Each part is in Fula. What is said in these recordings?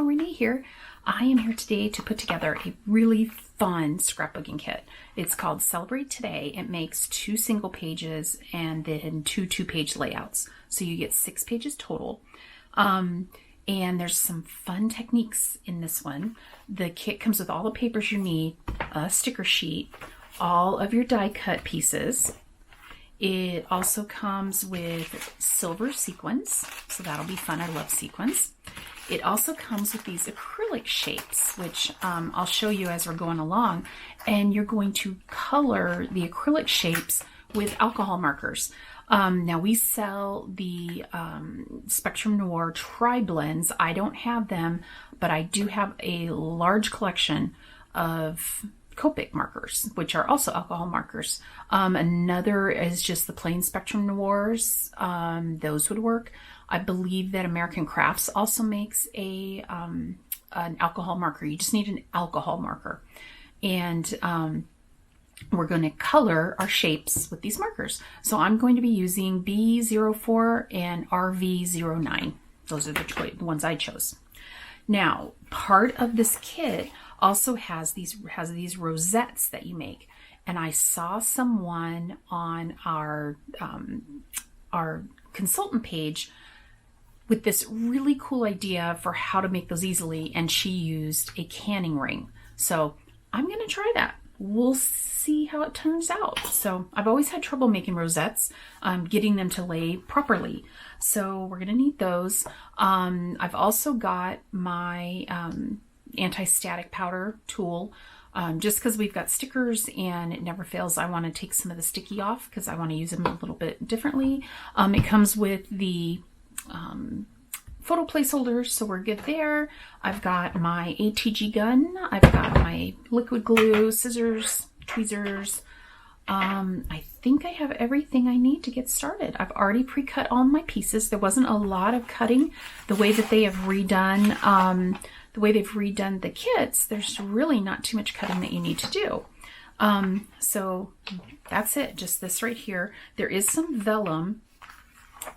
y'all, Rene here. I am here today to put together a really fun scrapbooking kit. It's called Celebrate Today. It makes 2 single pages and then 2 2-page layouts. So you get 6 pages total. And there's some fun techniques in this one. The kit comes with all the papers you need, a sticker sheet, all of your die cut pieces. It also comes with silver sequins, so that'll be fun. I love sequins. It also comes with these acrylic shapes, which I'll show you as we're going along. And you're going to color the acrylic shapes with alcohol markers. Now we sell the Spectrum Noir Tri-Blends. I don't have them, but I do have a large collection of Copic markers, which are also alcohol markers. Another is just the plain Spectrum Noirs. Those would work. I believe that American Crafts also makes an alcohol marker. You just need an alcohol marker. And we're going to color our shapes with these markers. So I'm going to be using B04 and RV09. Those are the ones I chose. Now, part of this kit also has these rosettes that you make. And I saw someone on our consultant page with this really cool idea for how to make those easily, and she used a canning ring. So I'm going to try that. We'll see how it turns out. So I've always had trouble making rosettes, getting them to lay properly. So we're going to need those. I've also got my anti-static powder tool. Just because we've got stickers and it never fails, I want to take some of the sticky off because I want to use them a little bit differently. It comes with the photo placeholders, so we're good there. I've got my ATG gun. I've got my liquid glue, scissors, tweezers. I think I have everything I need to get started. I've already pre-cut all my pieces. There wasn't a lot of cutting. The way that they have redone the kits, there's really not too much cutting that you need to do. So that's it, just this right here. There is some vellum.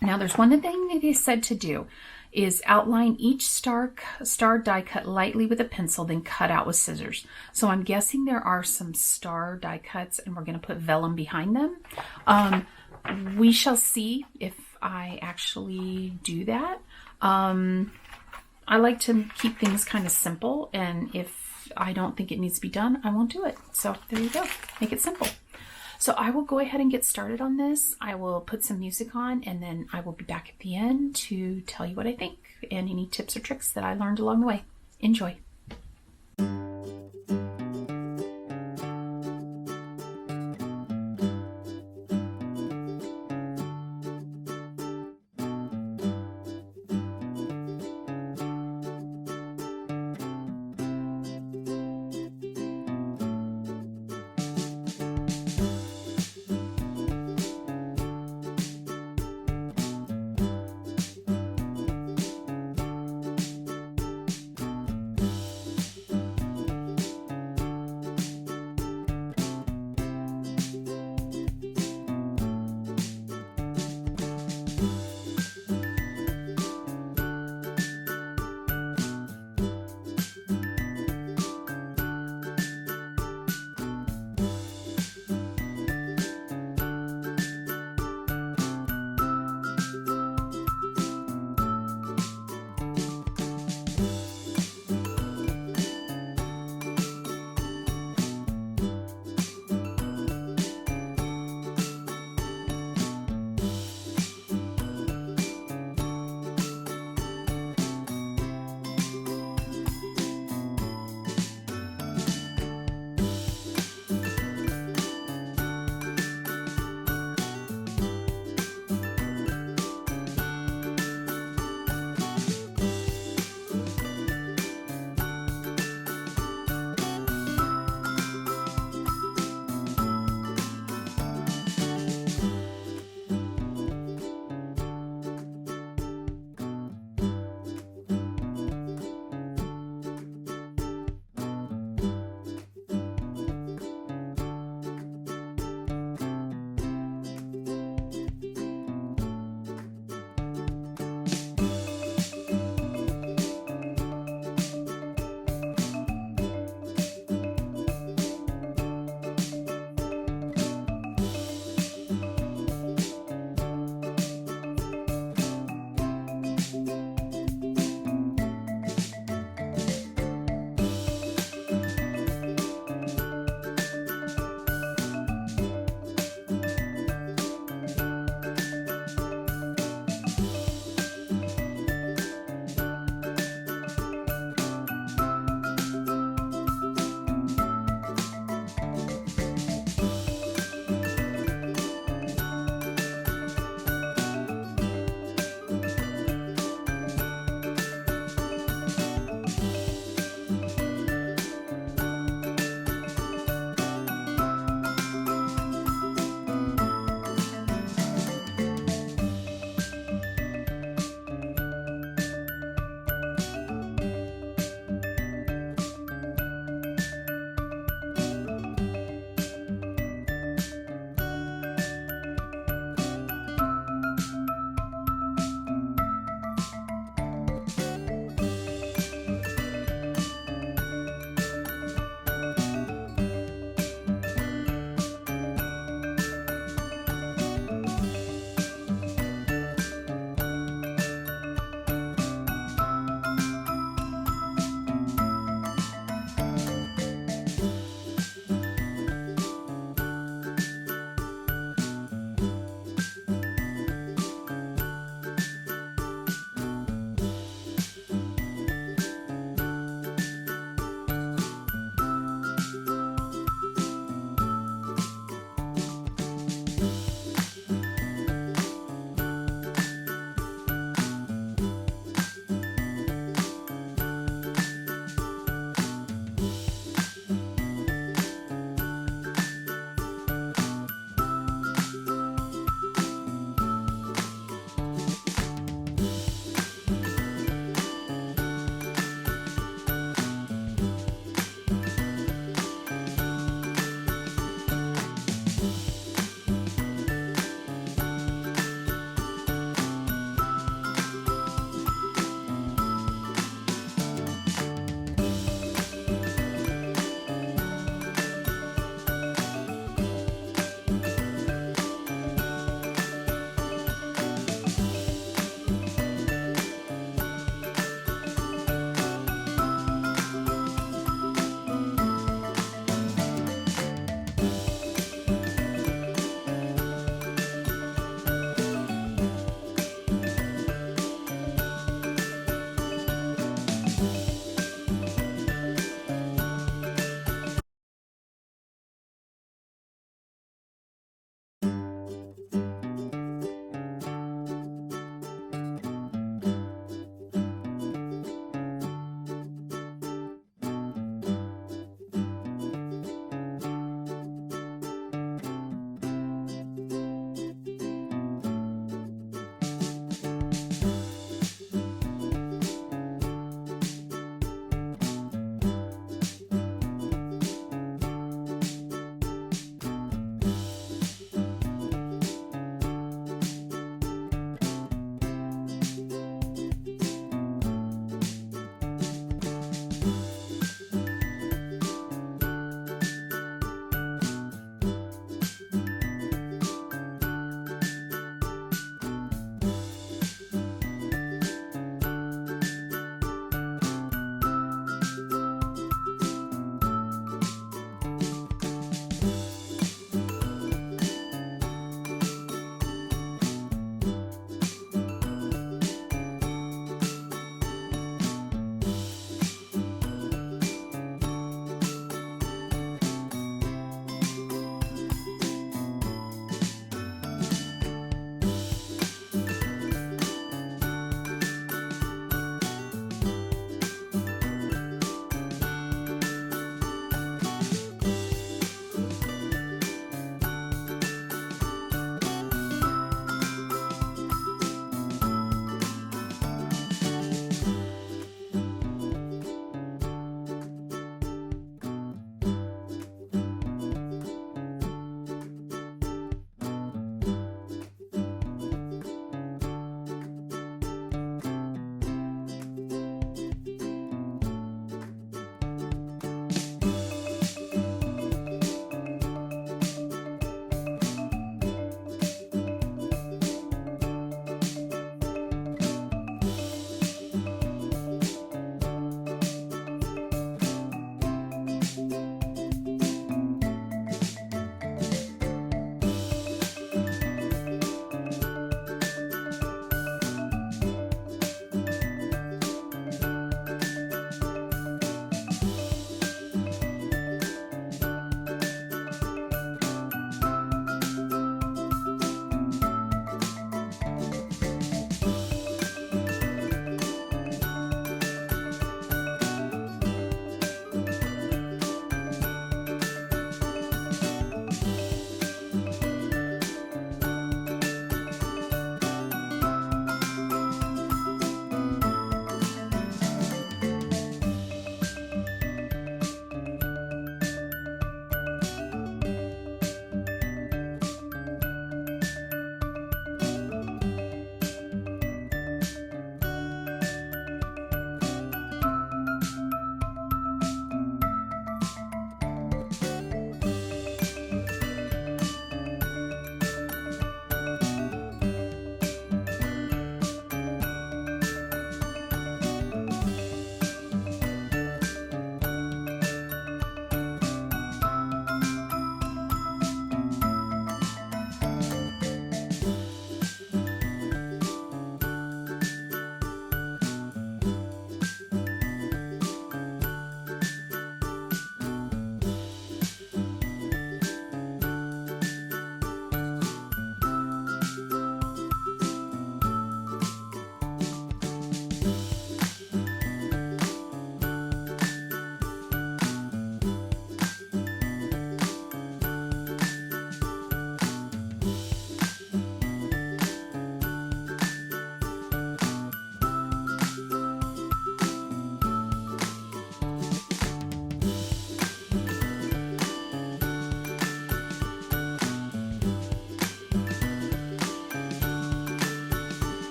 Now there's one thing that they said to do is outline each star die cut lightly with a pencil, then cut out with scissors. So I'm guessing there are some star die cuts and we're going to put vellum behind them. We shall see if I actually do that. I like to keep things kind of simple, and if I don't think it needs to be done, I won't do it. So there you go, make it simple. So I will go ahead and get started on this. I will put some music on, and then I will be back at the end to tell you what I think and any tips or tricks that I learned along the way. Enjoy.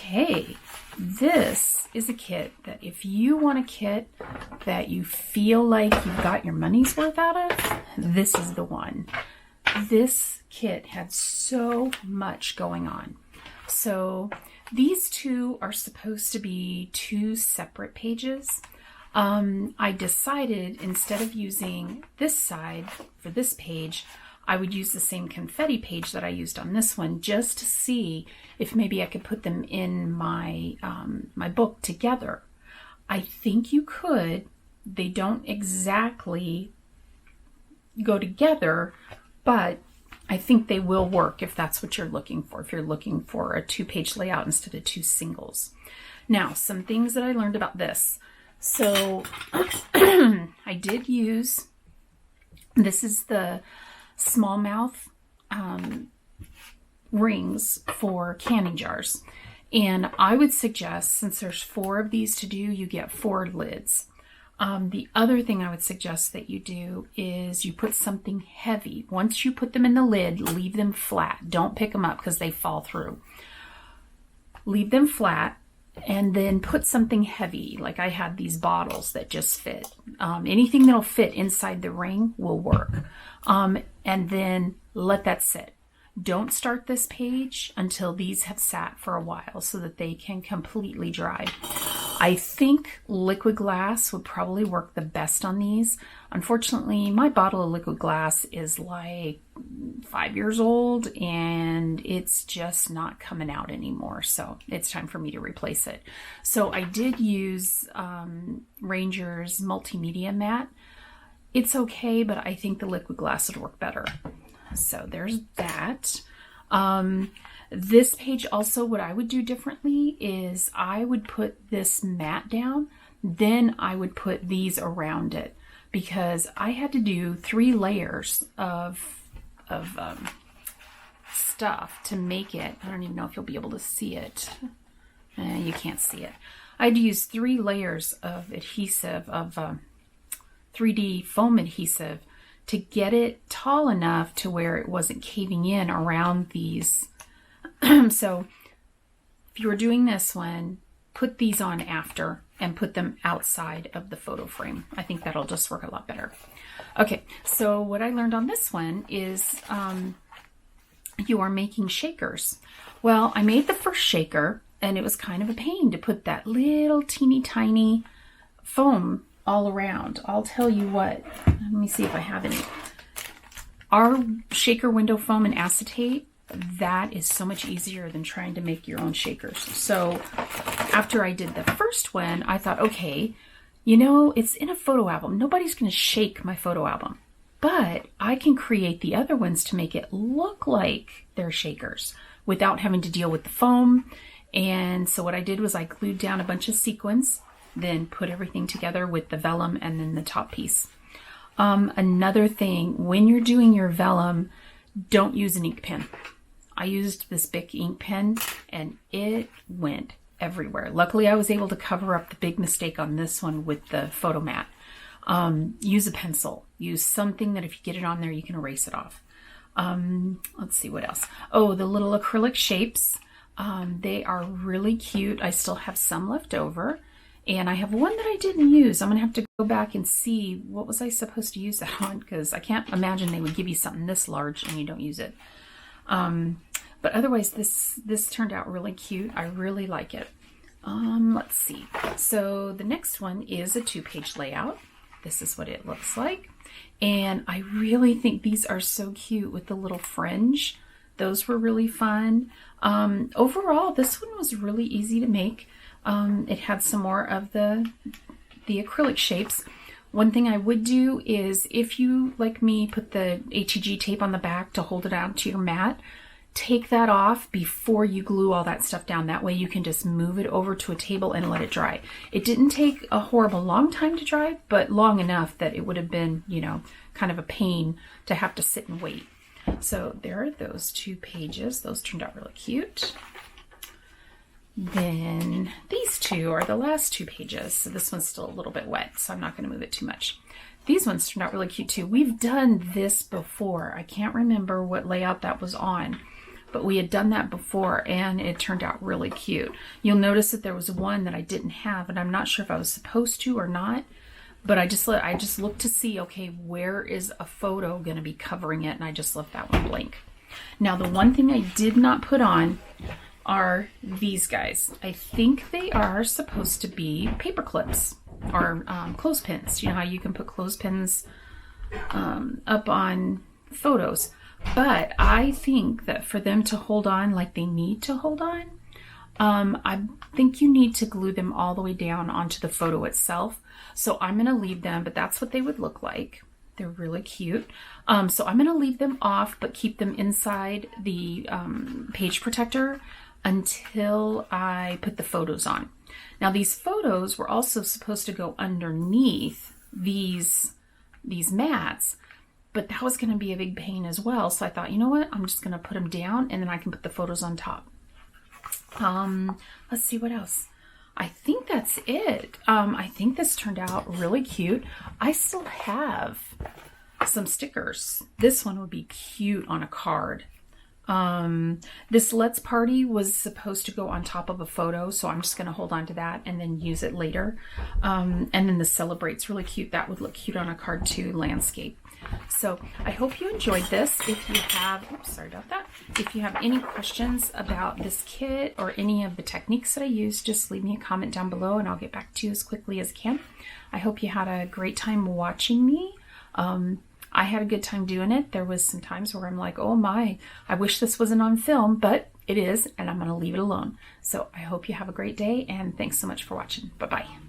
Okay, this is a kit that if you want a kit that you feel like you've got your money's worth out of, this is the one. This kit had so much going on. So these two are supposed to be two separate pages. I decided instead of using this side for this page, I would use the same confetti page that I used on this one just to see if maybe I could put them in my my book together. I think you could. They don't exactly go together, but I think they will work if that's what you're looking for, if you're looking for a two-page layout instead of two singles. Now, some things that I learned about this. So I did use, this is the smallmouth rings for canning jars. And I would suggest, since there's 4 of these to do, you get 4 lids. The other thing I would suggest that you do is you put something heavy. Once you put them in the lid, leave them flat. Don't pick them up because they fall through. Leave them flat and then put something heavy. Like I had these bottles that just fit. Anything that'll fit inside the ring will work. And then let that sit. Don't start this page until these have sat for a while so that they can completely dry. I think liquid glass would probably work the best on these. Unfortunately, my bottle of liquid glass is like 5 years old and it's just not coming out anymore. So it's time for me to replace it. So I did use Ranger's multimedia mat. It's okay, but I think the liquid glass would work better. So there's that. This page also, what I would do differently is I would put this mat down, then I would put these around it because I had to do 3 layers of stuff to make it. I don't even know if you'll be able to see it. You can't see it. I had to use 3 layers of adhesive, of 3D foam adhesive to get it tall enough to where it wasn't caving in around these. So if you were doing this one, put these on after and put them outside of the photo frame. I think that'll just work a lot better. Okay, so what I learned on this one is you are making shakers. Well, I made the first shaker and it was kind of a pain to put that little teeny tiny foam all around. I'll tell you what, let me see if I have any. Our shaker window foam and acetate, that is so much easier than trying to make your own shakers. So after I did the first one, I thought, okay, you know, it's in a photo album. Nobody's going to shake my photo album, but I can create the other ones to make it look like they're shakers without having to deal with the foam. And so what I did was I glued down a bunch of sequins, then put everything together with the vellum and then the top piece. Another thing, when you're doing your vellum, don't use an ink pen. I used this Bic ink pen and it went everywhere. Luckily, I was able to cover up the big mistake on this one with the photo mat. Use a pencil. Use something that if you get it on there, you can erase it off. Let's see what else. Oh, the little acrylic shapes. They are really cute. I still have some left over. And I have one that I didn't use. I'm going to have to go back and see what was I supposed to use that on, because I can't imagine they would give you something this large and you don't use it. But otherwise, this turned out really cute. I really like it. Let's see. So the next one is a 2-page layout. This is what it looks like. And I really think these are so cute with the little fringe. Those were really fun. Overall, this one was really easy to make. It had some more of the acrylic shapes. One thing I would do is if you, like me, put the HEG tape on the back to hold it out to your mat, take that off before you glue all that stuff down. That way you can just move it over to a table and let it dry. It didn't take a horrible long time to dry, but long enough that it would have been, you know, kind of a pain to have to sit and wait. So there are those 2 pages. Those turned out really cute. Then these 2 are the last 2 pages. So this one's still a little bit wet, so I'm not going to move it too much. These ones turned out really cute too. We've done this before. I can't remember what layout that was on, but we had done that before and it turned out really cute. You'll notice that there was one that I didn't have, and I'm not sure if I was supposed to or not, but I just looked to see, okay, where is a photo going to be covering it, and I just left that one blank. Now, the one thing I did not put on are these guys. I think they are supposed to be paper clips or clothespins. You know how you can put clothespins up on photos, but I think that for them to hold on like they need to hold on, I think you need to glue them all the way down onto the photo itself. So I'm going to leave them, but that's what they would look like. They're really cute. So I'm going to leave them off, but keep them inside the page protector until I put the photos on. Now, these photos were also supposed to go underneath these mats, but that was going to be a big pain as well. So I thought, you know what? I'm just going to put them down and then I can put the photos on top. Let's see what else. I think that's it. I think this turned out really cute. I still have some stickers. This one would be cute on a card. This Let's Party was supposed to go on top of a photo, so I'm just going to hold on to that and then use it later. And then the Celebrate's really cute. That would look cute on a card too, landscape. So I hope you enjoyed this. If you have, oops, sorry about that. If you have any questions about this kit or any of the techniques that I use, just leave me a comment down below and I'll get back to you as quickly as I can. I hope you had a great time watching me. I had a good time doing it. There was some times where I'm like, oh my, I wish this wasn't on film, but it is, and I'm going to leave it alone. So I hope you have a great day, and thanks so much for watching. Bye-bye.